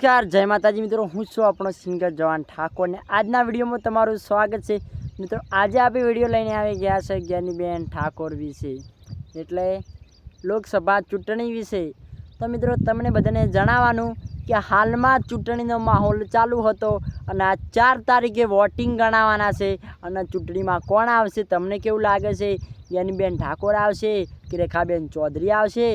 નમસ્કાર, જય માતાજી મિત્રો। હું છું આપણો સિંગર જવાન ઠાકોર ને આજના વિડીયોમાં તમારું સ્વાગત છે મિત્રો। આજે આપણે વિડીયો લઈને આવી ગયા છે જ્ઞાનીબેન ઠાકોર વિશે, એટલે લોકસભા ચૂંટણી વિશે। તો મિત્રો તમને બધાને જણાવવાનું કે હાલમાં ચૂંટણીનો માહોલ ચાલુ હતો અને આ 4 તારીખે વોટિંગ ગણાવવાના છે અને ચૂંટણીમાં કોણ આવશે તમને કેવું લાગે છે? જ્ઞાનીબેન ઠાકોર આવશે કે રેખાબેન ચૌધરી આવશે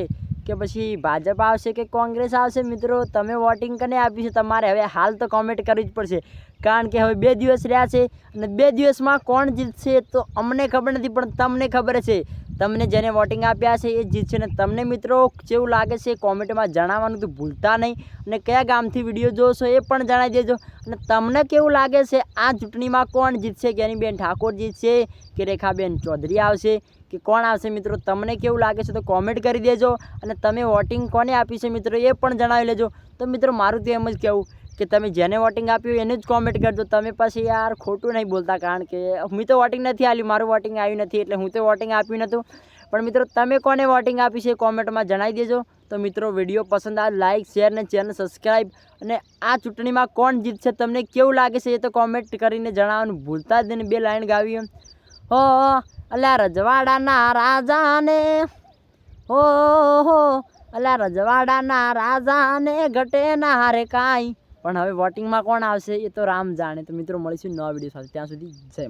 કે પછી ભાજપ આવશે કે કોંગ્રેસ આવશે? મિત્રો તમે વોટિંગ કરીને આપ્યું છે તમારે હવે હાલ તો કોમેન્ટ કરવી જ પડશે, કારણ કે હવે 2 દિવસ રહ્યા છે અને 2 દિવસમાં કોણ જીતશે તો અમને ખબર નથી, પણ તમને ખબર છે। તમને જેને વોટિંગ આપ્યા છે એ જીતશે ને તમને મિત્રો કેવું લાગે છે કોમેન્ટમાં જણાવવાનું તો ભૂલતા નહીં, અને કયા ગામથી વિડીયો જોશો એ પણ જણાવી દેજો। અને તમને કેવું લાગે છે આ ચૂંટણીમાં કોણ જીતશે? જ્ઞાનીબેન ઠાકોર જીતશે કે રેખાબેન ચૌધરી આવશે કે કોણ આવશે? મિત્રો તમને કેવું લાગે છે તો કોમેન્ટ કરી દેજો, અને તમે વોટિંગ કોને આપી છે મિત્રો એ પણ જણાવી લેજો। તો મિત્રો મારું તો એમ જ કહેવું કે તમે જેને વોટિંગ આપ્યું એને જ કોમેન્ટ કરજો, તમે પછી યાર ખોટું નહીં બોલતા, કારણ કે હું તો વોટિંગ નથી આપ્યું, મારું વોટિંગ આવ્યું નથી એટલે હું તો વોટિંગ આપ્યું નહોતું। પણ મિત્રો તમે કોને વોટિંગ આપી છે કોમેન્ટમાં જણાવી દેજો। તો મિત્રો વિડીયો પસંદ આવે લાઇક શેર અને ચેનલ સબસ્ક્રાઈબ, અને આ ચૂંટણીમાં કોણ જીતશે તમને કેવું લાગે છે એ તો કોમેન્ટ કરીને જણાવવાનું ભૂલતા જ નહીં। 2 લાઈન ગાવી હો અલ્યા રજવાડાના રાજાને, હો અલ્યા રજવાડાના રાજાને ઘટે ના હારે કાંઈ। પણ હવે વોટિંગમાં કોણ આવશે એ તો રામ જાણે। તો મિત્રો મળીશું નવા વિડીયો સાથે, ત્યાં સુધી જય માતા।